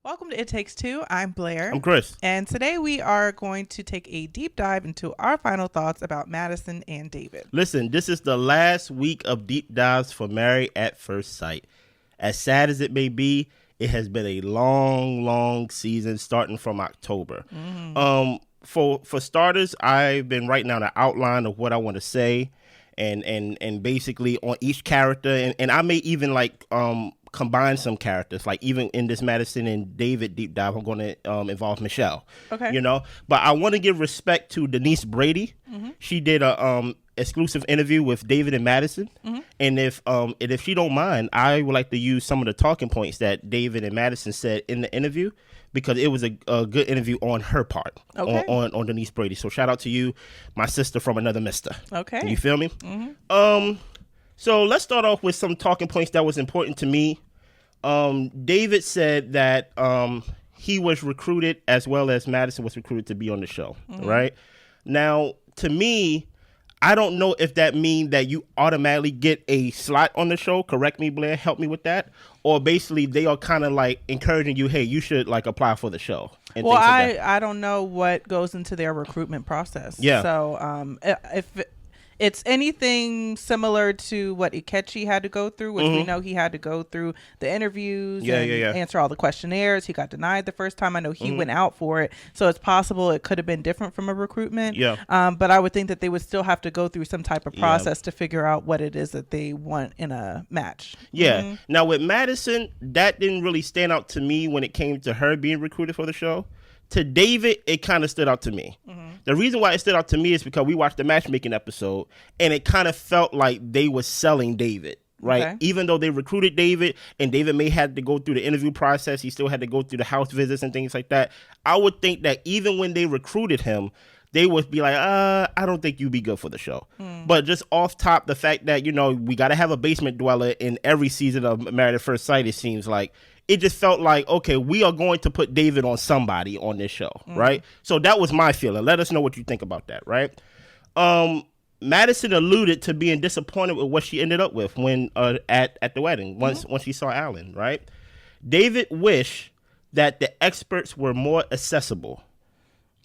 Welcome to It Takes Two. I'm Blair. I'm Chris. And today we are going to take a deep dive into our final thoughts about Madison and David. Listen, this is the last week of deep dives for Married at First Sight. As sad as it may be, it has been a long season starting from October. For starters, I've been writing out an outline of what I want to say and basically on each character. And I may even combine some characters, like even in this Madison and David deep dive, I'm going to involve Michelle. Okay. You know, but I want to give respect to Denise Brady. Mm-hmm. She did a exclusive interview with David and Madison. Mm-hmm. And if she don't mind, I would like to use some of the talking points that David and Madison said in the interview, because it was a good interview on her part, on Denise Brady. So shout out to you, my sister from another mister. Okay. You feel me? Mm-hmm. So let's start off with some talking points that was important to me. David said that he was recruited as well as Madison was recruited to be on the show, right? Now, to me, I don't know if that means that you automatically get a slot on the show. Correct me, Blair. Help me with that. Or basically, they are kind of like encouraging you, hey, you should like apply for the show. And well, I don't know what goes into their recruitment process. Yeah. So if it's anything similar to what Ikechi had to go through, which we know he had to go through the interviews answer all the questionnaires. He got denied the first time. I know he went out for it. So it's possible it could have been different from a recruitment. Yeah. But I would think that they would still have to go through some type of process to figure out what it is that they want in a match. Yeah. Mm-hmm. Now with Madison, that didn't really stand out to me when it came to her being recruited for the show. To David, it kind of stood out to me. Mm-hmm. The reason why it stood out to me is because we watched the matchmaking episode, and it kind of felt like they were selling David, right? Okay. Even though they recruited David, and David may have to go through the interview process, he still had to go through the house visits and things like that. I would think that even when they recruited him, they would be like, I don't think you'd be good for the show. But just off top, the fact that, you know, we got to have a basement dweller in every season of Married at First Sight, it seems like. It just felt like, okay, we are going to put David on somebody on this show, right? So that was my feeling. Let us know what you think about that, right? Madison alluded to being disappointed with what she ended up with when at the wedding, once she saw Alan, right? David wished that the experts were more accessible.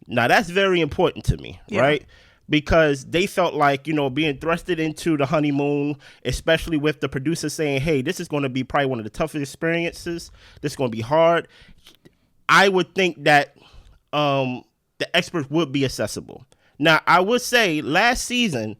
Now, that's very important to me, right? Because they felt like, you know, being thrusted into the honeymoon, especially with the producer saying, hey, this is going to be probably one of the toughest experiences. This is going to be hard. I would think that the experts would be accessible. Now, I would say last season,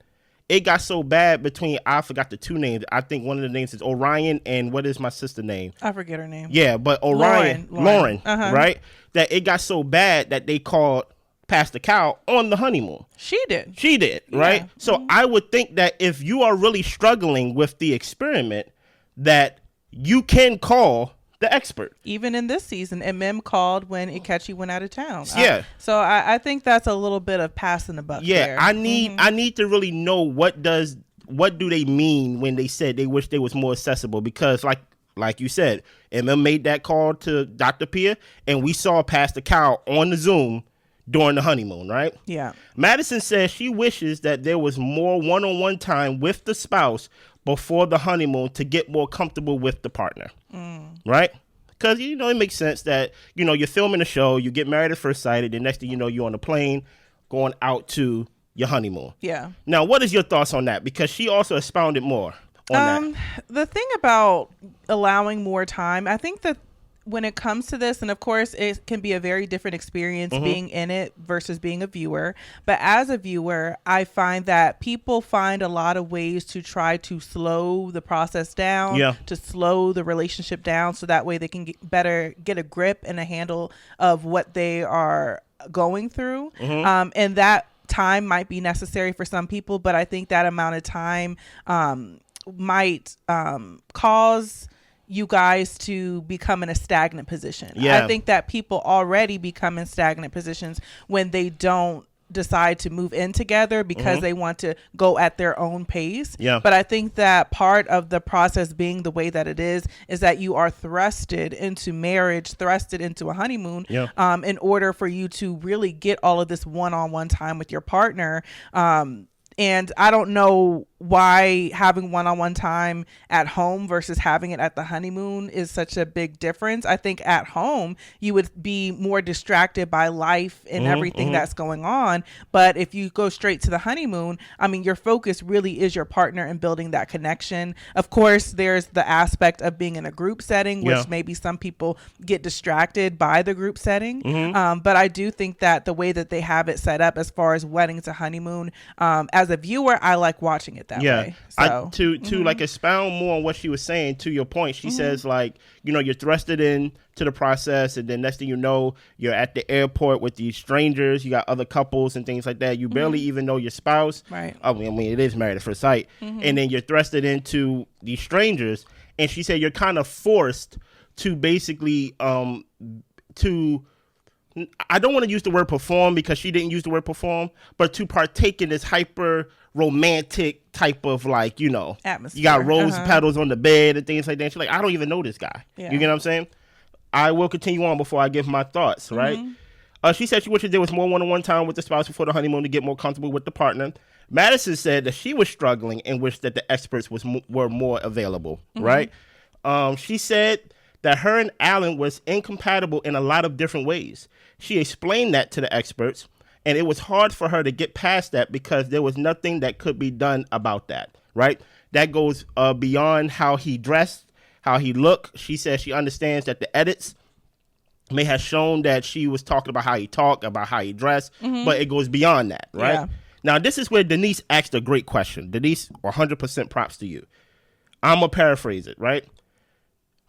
it got so bad between, I forgot the two names. I think one of the names is Orion, and what is my sister's name? I forget her name. Yeah, but Orion, Lauren, right? That it got so bad that they called Pastor Cal on the honeymoon. She did, right? So I would think that if you are really struggling with the experiment, that you can call the expert. Even in this season, MM called when Ikechi went out of town. Yeah. So I think that's a little bit of passing the buck there. I need to really know what do they mean when they said they wish they was more accessible, because like you said, MM made that call to Dr. Pia, and we saw Pastor Cal on the Zoom during the honeymoon, right? Yeah. Madison says she wishes that there was more one-on-one time with the spouse before the honeymoon to get more comfortable with the partner, right? Because, you know, it makes sense that, you know, you're filming a show, you get married at first sight, and the next thing you know, you're on a plane going out to your honeymoon. Yeah. Now, what is your thoughts on that? Because she also expounded more on that. The thing about allowing more time, I think that when it comes to this, and of course it can be a very different experience being in it versus being a viewer, but as a viewer, I find that people find a lot of ways to try to slow the process down, to slow the relationship down, so that way they can get a grip and a handle of what they are going through. And that time might be necessary for some people, but I think that amount of time might cause you guys to become in a stagnant position. I think that people already become in stagnant positions when they don't decide to move in together because they want to go at their own pace. But I think that part of the process being the way that it is that you are thrusted into marriage, thrusted into a honeymoon, in order for you to really get all of this one-on-one time with your partner. And I don't know why having one-on-one time at home versus having it at the honeymoon is such a big difference. I think at home you would be more distracted by life and everything that's going on. But if you go straight to the honeymoon, I mean, your focus really is your partner and building that connection. Of course, there's the aspect of being in a group setting, which maybe some people get distracted by the group setting. But I do think that the way that they have it set up as far as wedding to honeymoon, as a viewer, I like watching it that way. So to like expound more on what she was saying, to your point, she says, like, you know, you're thrusted in to the process, and then next thing you know, you're at the airport with these strangers, you got other couples and things like that, you barely even know your spouse, right? I mean it is married at first sight, and then you're thrusted into these strangers, and she said you're kind of forced to basically to, I don't want to use the word perform because she didn't use the word perform, but to partake in this hyper romantic type of, like, you know, atmosphere. You got rose petals on the bed and things like that. She's like, I don't even know this guy. You get what I'm saying? I will continue on before I give my thoughts, right? She said she wishes there was more one-on-one time with the spouse before the honeymoon to get more comfortable with the partner. Madison said that she was struggling and wished that the experts were more available, right? She said that her and Alan was incompatible in a lot of different ways. She explained that to the experts, and it was hard for her to get past that because there was nothing that could be done about that, right? That goes beyond how he dressed, how he looked. She said she understands that the edits may have shown that she was talking about how he talked, about how he dressed, but it goes beyond that, right? Yeah. Now, this is where Denise asked a great question. Denise, 100% props to you. I'm going to paraphrase it, right?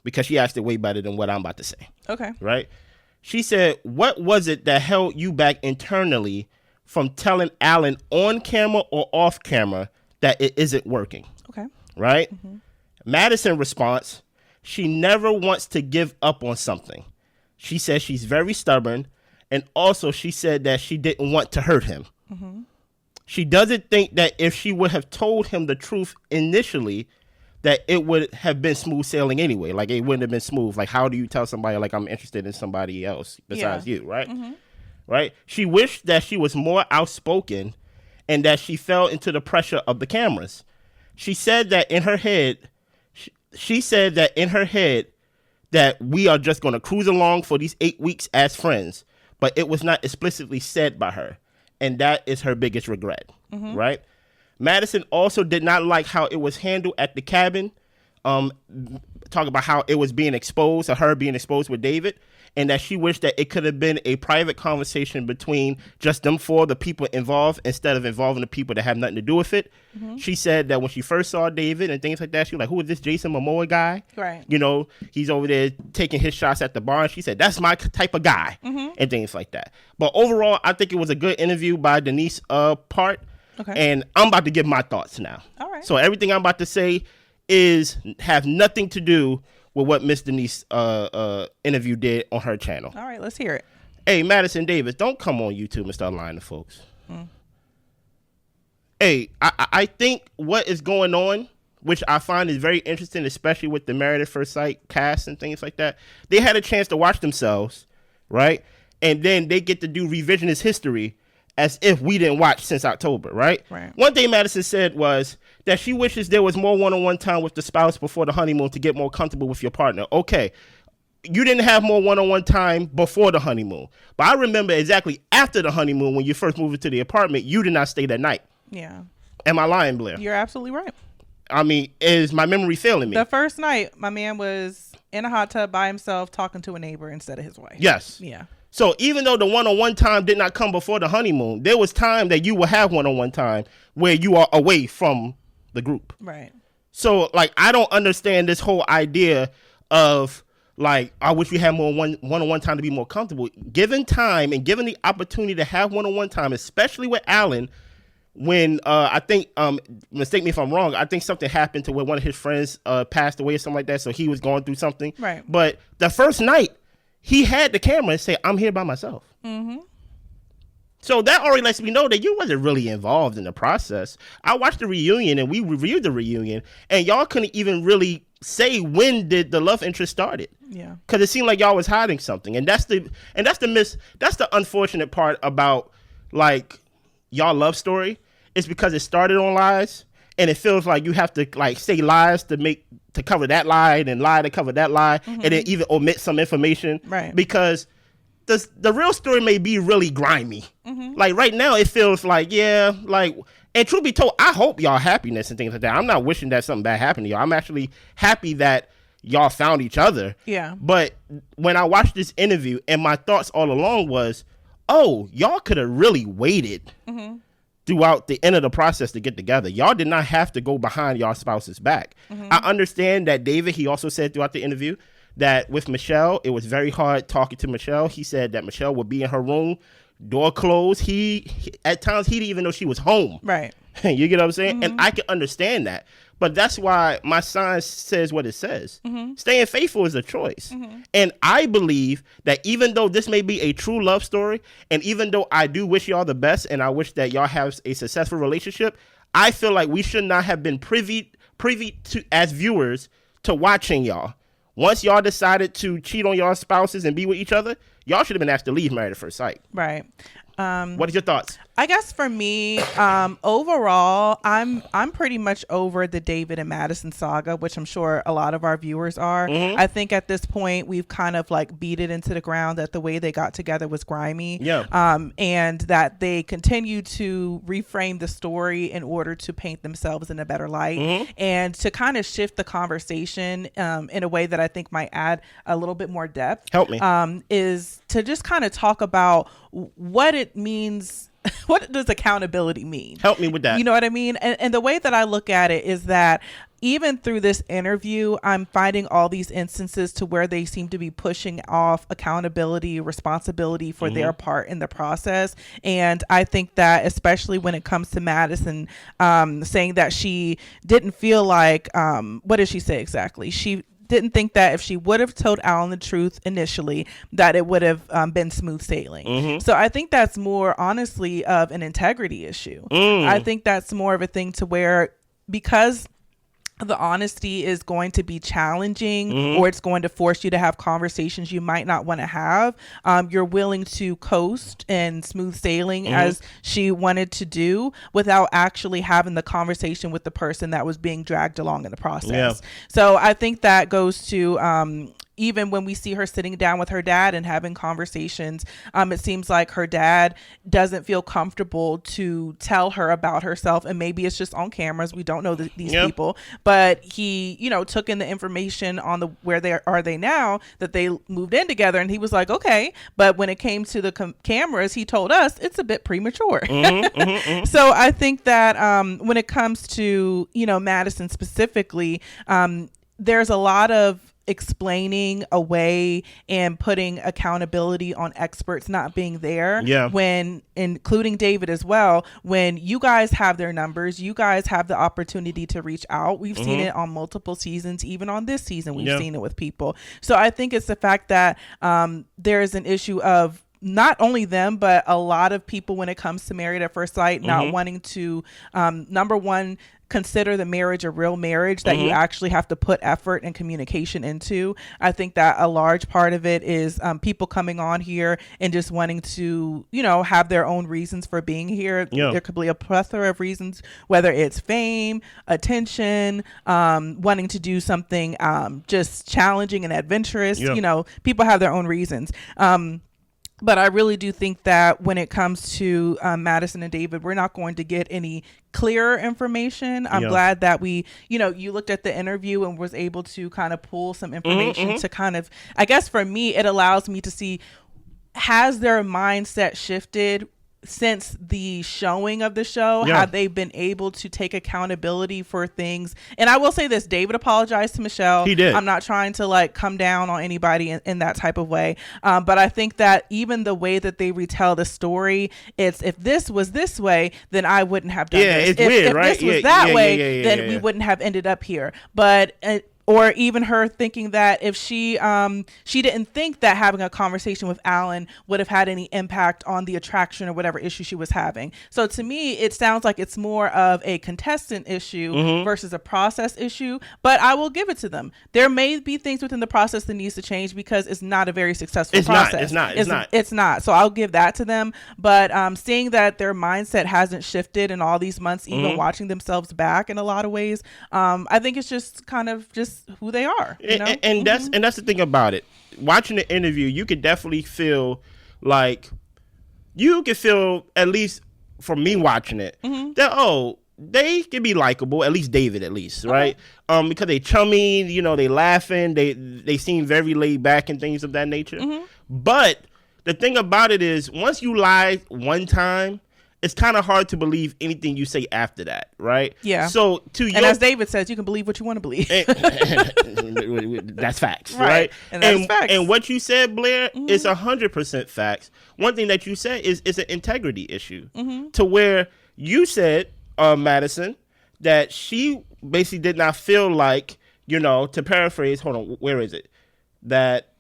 Because she asked it way better than what I'm about to say. Okay. Right? She said, what was it that held you back internally from telling Alan on camera or off camera that it isn't working? Okay. Right? Madison response, she never wants to give up on something. She says she's very stubborn, and also she said that she didn't want to hurt him. She doesn't think that if she would have told him the truth initially, that it would have been smooth sailing anyway. Like, it wouldn't have been smooth. Like, how do you tell somebody, like, I'm interested in somebody else besides you, right? Right? She wished that she was more outspoken and that she fell into the pressure of the cameras. She said that in her head, that we are just going to cruise along for these 8 weeks as friends, but it was not explicitly said by her. And that is her biggest regret, right? Madison also did not like how it was handled at the cabin. Talk about how it was being exposed, or her being exposed with David, and that she wished that it could have been a private conversation between just them four, the people involved, instead of involving the people that have nothing to do with it. She said that when she first saw David and things like that, she was like, who is this Jason Momoa guy? Right. You know, he's over there taking his shots at the bar. And she said, that's my type of guy, and things like that. But overall, I think it was a good interview by Denise part. Okay. And I'm about to give my thoughts now. All right. So everything I'm about to say have nothing to do with what Miss Denise interview did on her channel. All right, let's hear it. Hey, Madison Davis, don't come on YouTube and start lying to folks. Hey, I think what is going on, which I find is very interesting, especially with the Married at First Sight cast and things like that, they had a chance to watch themselves, right? And then they get to do revisionist history as if we didn't watch since October, right? One thing Madison said was that she wishes there was more one-on-one time with the spouse before the honeymoon to get more comfortable with your partner. Okay, you didn't have more one-on-one time before the honeymoon, but I remember exactly after the honeymoon when you first moved into the apartment, you did not stay that night. Yeah. Am I lying, Blair? You're absolutely right. I mean, is my memory failing me? The first night, my man was in a hot tub by himself talking to a neighbor instead of his wife. Yes. Yeah. So even though the one-on-one time did not come before the honeymoon, there was time that you will have one-on-one time where you are away from the group. Right. So, like, I don't understand this whole idea of, like, I wish we had more one-on-one time to be more comfortable. Given time and given the opportunity to have one-on-one time, especially with Alan, when I think, mistake me if I'm wrong, I think something happened to where one of his friends passed away or something like that, so he was going through something. Right. But the first night, he had the camera and say, I'm here by myself. So that already lets me know that you wasn't really involved in the process. I watched the reunion and we reviewed the reunion, and y'all couldn't even really say when did the love interest started. Yeah. Because it seemed like y'all was hiding something. And that's the unfortunate part about, like, y'all love story, is because it started on lies and it feels like you have to like say lies to cover that lie and then lie to cover that lie, and then even omit some information, right? Because the real story may be really grimy. Like right now, it feels like and truth be told, I hope y'all happiness and things like that. I'm not wishing that something bad happened to y'all. I'm actually happy that y'all found each other. Yeah. But when I watched this interview, and my thoughts all along was, oh, y'all could have really waited throughout the end of the process to get together. Y'all did not have to go behind y'all spouse's back. I understand that David, he also said throughout the interview that with Michelle, it was very hard talking to Michelle. He said that Michelle would be in her room, door closed. He at times, he didn't even know she was home. Right. You get what I'm saying? And I can understand that. But that's why my sign says what it says. Staying faithful is a choice. And I believe that even though this may be a true love story, and even though I do wish y'all the best, and I wish that y'all have a successful relationship, I feel like we should not have been privy to, as viewers, to watching y'all. Once y'all decided to cheat on y'all spouses and be with each other, y'all should have been asked to leave Married at First Sight. Right. What are your thoughts? I guess for me, overall, I'm pretty much over the David and Madison saga, which I'm sure a lot of our viewers are. I think at this point we've kind of like beat it into the ground that the way they got together was grimy. And that they continue to reframe the story in order to paint themselves in a better light and to kind of shift the conversation in a way that I think might add a little bit more depth. Help me. Is to just kind of talk about what it means. What does accountability mean? Help me with that. You know what I mean? And the way that I look at it is that even through this interview, I'm finding all these instances to where they seem to be pushing off accountability, responsibility for their part in the process. And I think that especially when it comes to Madison, saying that she didn't feel like, what did she say exactly? She didn't think that if she would have told Alan the truth initially, that it would have been smooth sailing. So I think that's more honestly of an integrity issue. I think that's more of a thing to where, because the honesty is going to be challenging or it's going to force you to have conversations you might not want to have, you're willing to coast and smooth sailing as she wanted to do without actually having the conversation with the person that was being dragged along in the process. So I think that goes to even when we see her sitting down with her dad and having conversations, it seems like her dad doesn't feel comfortable to tell her about herself. And maybe it's just on cameras. We don't know these people, but he, took in the information on where they are now that they moved in together. And he was like, okay. But when it came to the cameras, he told us it's a bit premature. So I think that when it comes to, Madison specifically, there's a lot of explaining away and putting accountability on experts not being there, when, including David as well, when you guys have their numbers, you guys have the opportunity to reach out. We've seen it on multiple seasons. Even on this season, we've seen it with people. So I think it's the fact that there is an issue of not only them, but a lot of people when it comes to Married at First Sight, not wanting to, number one, consider the marriage a real marriage that you actually have to put effort and communication into. I think that a large part of it is people coming on here and just wanting to, have their own reasons for being here. There could be a plethora of reasons, whether it's fame, attention, wanting to do something just challenging and adventurous. People have their own reasons. But I really do think that when it comes to Madison and David, we're not going to get any clearer information. I'm glad that we, you looked at the interview and was able to kind of pull some information to kind of, I guess for me, it allows me to see, has their mindset shifted since the showing of the show? Have they been able to take accountability for things? And I will say this, David apologized to Michelle. He did. I'm not trying to come down on anybody in that type of way. But I think that even the way that they retell the story, it's, if this was this way, then I wouldn't have done this. It's weird, right? If this was that way, then we wouldn't have ended up here. But Or even her thinking that if she didn't think that having a conversation with Alan would have had any impact on the attraction or whatever issue she was having. So to me, it sounds like it's more of a contestant issue versus a process issue. But I will give it to them. There may be things within the process that needs to change because it's not a very successful process. It's not. So I'll give that to them. But seeing that their mindset hasn't shifted in all these months, even watching themselves back in a lot of ways, I think it's just kind of just who they are, you know? And that's the thing about it. Watching the interview, you could definitely feel like at least for me watching it, that they can be likable, at least David, right? Because they chummy, you know, they laughing, they seem very laid back and things of that nature. But the thing about it is, once you lie one time, it's kind of hard to believe anything you say after that, right? Yeah. So as David says, you can believe what you want to believe. That's facts, right? And that's facts. And what you said, Blair, is 100% facts. One thing that you said is an integrity issue, to where you said, Madison, that she basically did not feel like, you know, to paraphrase. Hold on, where is it? That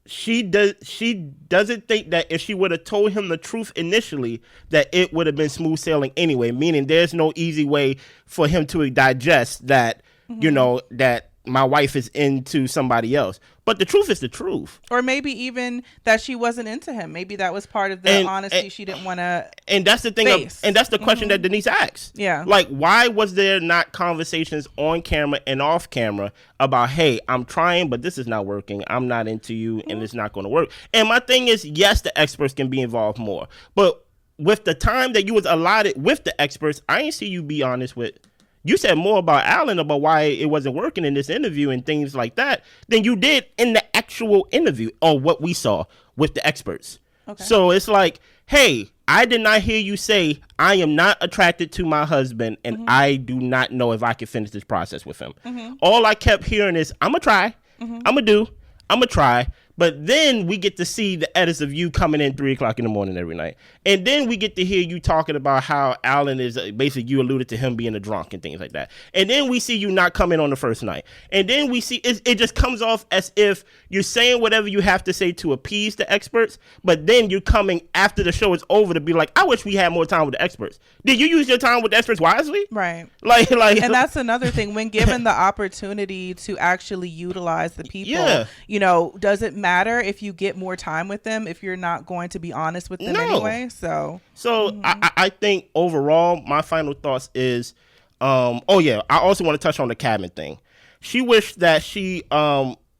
she doesn't think that if she would have told him the truth initially, that it would have been smooth sailing anyway, meaning there's no easy way for him to digest that, you know, that my wife is into somebody else. But the truth is the truth. Or maybe even that she wasn't into him. Maybe that was part of the honesty she didn't want to. And that's the thing. And that's the question that Denise asked. Yeah. Like, why was there not conversations on camera and off camera about, hey, I'm trying, but this is not working. I'm not into you, and it's not going to work. And my thing is, yes, the experts can be involved more. But with the time that you was allotted with the experts, I ain't see you be honest with. You said more about Alan, about why it wasn't working in this interview and things like that, than you did in the actual interview or what we saw with the experts. Okay. So it's like, hey, I did not hear you say, I am not attracted to my husband and I do not know if I can finish this process with him. All I kept hearing is, I'm going to try, I'm going to try. But then we get to see the edits of you coming in 3 o'clock in the morning every night. And then we get to hear you talking about how Alan is basically, you alluded to him being a drunk and things like that. And then we see you not come in on the first night. And then we see it just comes off as if you're saying whatever you have to say to appease the experts. But then you're coming after the show is over to be like, I wish we had more time with the experts. Did you use your time with the experts wisely? Right. Like, and that's another thing. When given the opportunity to actually utilize the people, you know, does it matter if you get more time with them if you're not going to be honest with them anyway? So I think overall my final thoughts is I also want to touch on the cabin thing. She wished that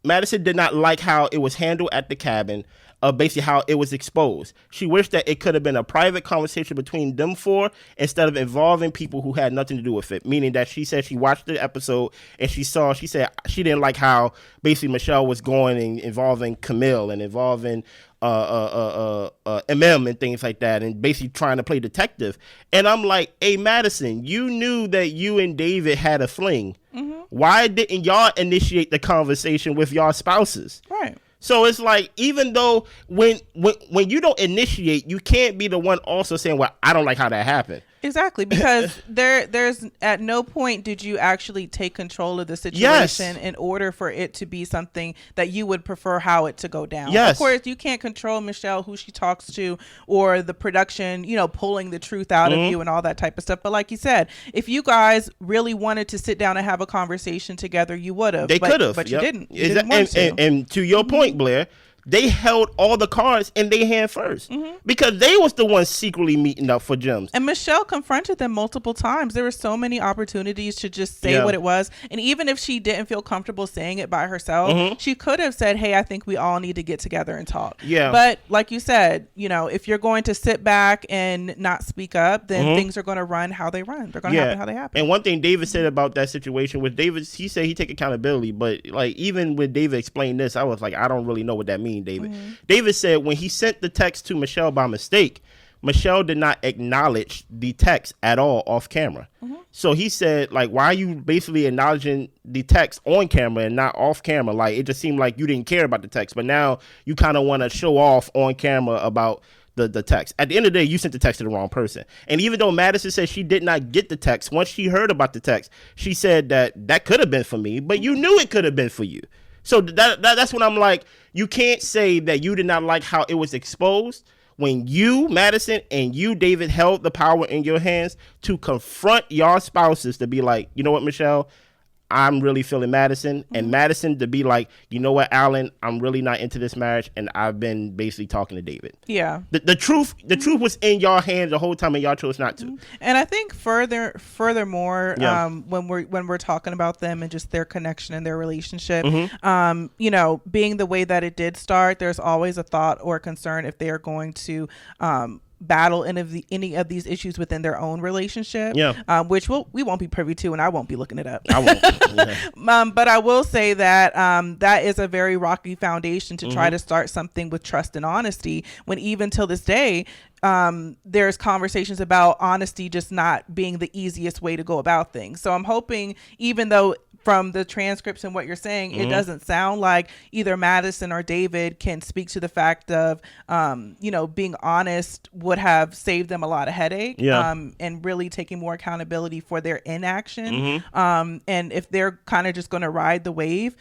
Madison did not like how it was handled at the cabin, basically how it was exposed. She wished that it could have been a private conversation between them four instead of involving people who had nothing to do with it. Meaning that she said she watched the episode and she said she didn't like how basically Michelle was going and involving Camille and involving MM and things like that, and basically trying to play detective. And I'm like, hey, Madison, you knew that you and David had a fling. Why didn't y'all initiate the conversation with y'all spouses? Right. So it's like, even though when you don't initiate, you can't be the one also saying, well, I don't like how that happened. Exactly, because there's at no point did you actually take control of the situation in order for it to be something that you would prefer how it to go down. Of course, you can't control Michelle, who she talks to, or the production, you know, pulling the truth out of you and all that type of stuff. But like you said, if you guys really wanted to sit down and have a conversation together, you would have. They could have, but you didn't. You didn't want to. And to your point, Blair, they held all the cards in their hand first because they was the ones secretly meeting up for gems. And Michelle confronted them multiple times. There were so many opportunities to just say what it was. And even if she didn't feel comfortable saying it by herself, she could have said, hey, I think we all need to get together and talk. Yeah. But like you said, you know, if you're going to sit back and not speak up, then things are going to run how they run. They're going to happen how they happen. And one thing David said about that situation with David, he said he take accountability. But like, even when David explained this, I was like, I don't really know what that means. David. David said when he sent the text to Michelle by mistake, Michelle did not acknowledge the text at all off camera. So he said, like, why are you basically acknowledging the text on camera and not off camera? Like, it just seemed like you didn't care about the text, but now you kind of want to show off on camera about the text. At the end of the day, you sent the text to the wrong person. And even though Madison said she did not get the text, once she heard about the text, she said that could have been for me, but you knew it could have been for you. So that's when I'm like, you can't say that you did not like how it was exposed when you, Madison, and you, David, held the power in your hands to confront your spouses to be like, you know what, Michelle, I'm really feeling Madison, and Madison to be like, you know what, Alan, I'm really not into this marriage, and I've been basically talking to David. Yeah. The truth was in y'all hands the whole time, and y'all chose not to. And I think furthermore, when we're talking about them and just their connection and their relationship, you know, being the way that it did start, there's always a thought or concern if they are going to battle any of these issues within their own relationship, which we won't be privy to, and I won't be looking it up. I won't. But I will say that that is a very rocky foundation to try to start something with trust and honesty, when even till this day, there's conversations about honesty just not being the easiest way to go about things. So I'm hoping, even though from the transcripts and what you're saying, it doesn't sound like either Madison or David can speak to the fact of, you know, being honest would have saved them a lot of headache, and really taking more accountability for their inaction. And if they're kind of just going to ride the wave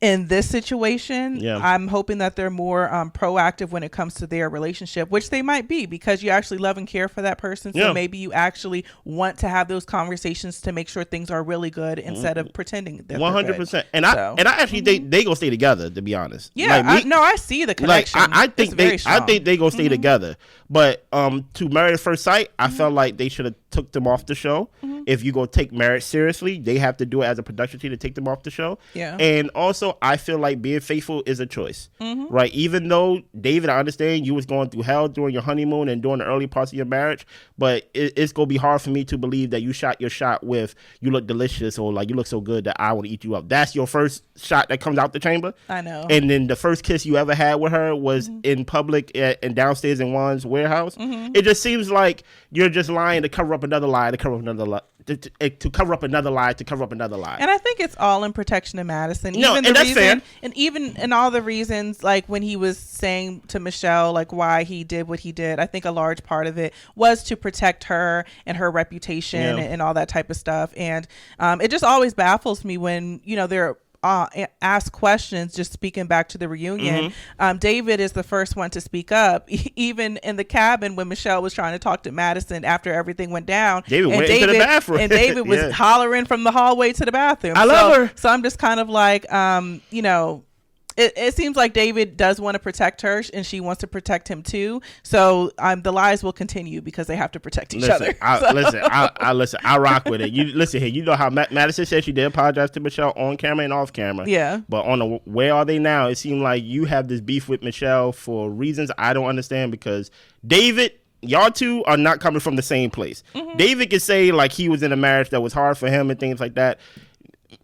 in this situation, I'm hoping that they're more proactive when it comes to their relationship, which they might be, because you actually love and care for that person. So maybe you actually want to have those conversations to make sure things are really good instead of pretending that 100%. And I actually think they gonna stay together, to be honest. Yeah, like I see the connection. Like, I think they gonna stay together. But to Married at First Sight, I felt like they should have took them off the show. If you go take marriage seriously, they have to do it as a production team to take them off the show. And also, I feel like being faithful is a choice, right? Even though, David, I understand you was going through hell during your honeymoon and during the early parts of your marriage, but it's going to be hard for me to believe that you shot your shot with, you look delicious, or like, you look so good that I want to eat you up. That's your first shot that comes out the chamber. I know. And then the first kiss you ever had with her was in public and downstairs in Juan's warehouse. It just seems like you're just lying to cover up another lie, to cover up another lie. To cover up another lie, to cover up another lie. And I think it's all in protection of Madison. And that's fair. And even in all the reasons, like when he was saying to Michelle, like why he did what he did, I think a large part of it was to protect her and her reputation and all that type of stuff. And it just always baffles me when, you know, they're ask questions. Just speaking back to the reunion, David is the first one to speak up. Even in the cabin when Michelle was trying to talk to Madison after everything went down, David went into the bathroom, and David was hollering from the hallway to the bathroom. I love her. So I'm just kind of like, you know, it seems like David does want to protect her, and she wants to protect him too. So the lies will continue because they have to protect each other. I rock with it. You listen here. You know how Madison said she did apologize to Michelle on camera and off camera. Yeah. But on the Where Are They Now, it seemed like you have this beef with Michelle for reasons I don't understand, because David, y'all two are not coming from the same place. David could say like he was in a marriage that was hard for him and things like that.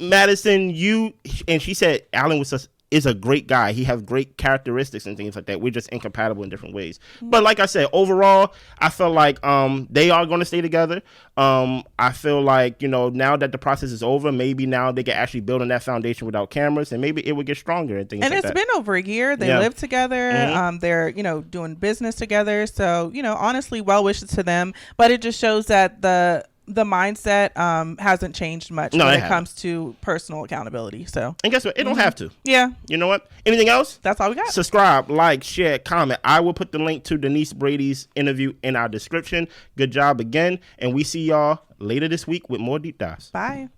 Madison, she said Alan is a great guy. He has great characteristics and things like that. We're just incompatible in different ways. But like I said, overall, I feel like they are going to stay together. I feel like, you know, now that the process is over, maybe now they can actually build on that foundation without cameras, and maybe it would get stronger and things like that. And it's been over a year. They live together. They're, you know, doing business together. So, you know, honestly, well wishes to them. But it just shows that the mindset hasn't changed much when it comes to personal accountability. So, and guess what? It don't have to. Yeah. You know what? Anything else? That's all we got. Subscribe, like, share, comment. I will put the link to Denise Brady's interview in our description. Good job again. And we see y'all later this week with more deep dives. Bye.